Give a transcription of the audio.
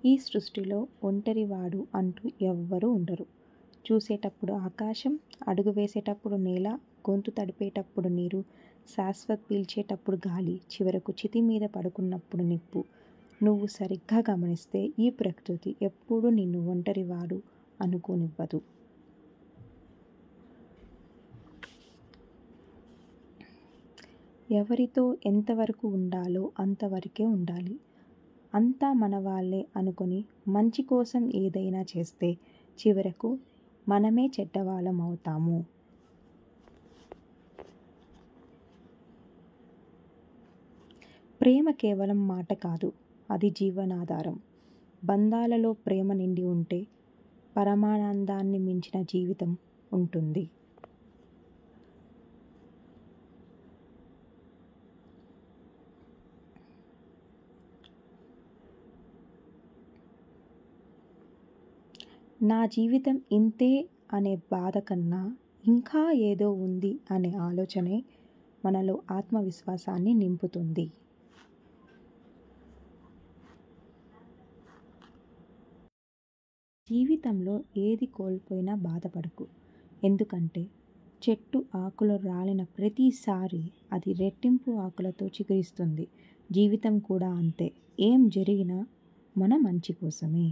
ఈ సృష్టిలో ఒంటరివాడు అంటూ ఎవ్వరూ ఉండరు. చూసేటప్పుడు ఆకాశం, అడుగు వేసేటప్పుడు నేల, గొంతు తడిపేటప్పుడు నీరు, శాశ్వత్ పీల్చేటప్పుడు గాలి, చివరకు చితి మీద పడుకున్నప్పుడు నిప్పు. నువ్వు సరిగ్గా గమనిస్తే ఈ ప్రకృతి ఎప్పుడూ నిన్ను ఒంటరివాడు అనుకోనివ్వదు. ఎవరితో ఎంతవరకు ఉండాలో అంతవరకే ఉండాలి. అంతా మన వాళ్ళే అనుకొని మంచి కోసం ఏదైనా చేస్తే చివరకు మనమే చెడ్డవాళ్ళం అవుతాము. ప్రేమ కేవలం మాట కాదు, అది జీవనాధారం. బంధాలలో ప్రేమ నిండి ఉంటే పరమానందాన్ని మించిన జీవితం ఉంటుంది. నా జీవితం ఇంతే అనే బాధ కన్నా ఇంకా ఏదో ఉంది అనే ఆలోచనే మనలో ఆత్మవిశ్వాసాన్ని నింపుతుంది. జీవితంలో ఏది కోల్పోయినా బాధపడకు. ఎందుకంటే చెట్టు ఆకులు రాలిన ప్రతిసారి అది రెట్టింపు ఆకులతో చిగురిస్తుంది. జీవితం కూడా అంతే. ఏం జరిగినా మన మంచి కోసమే.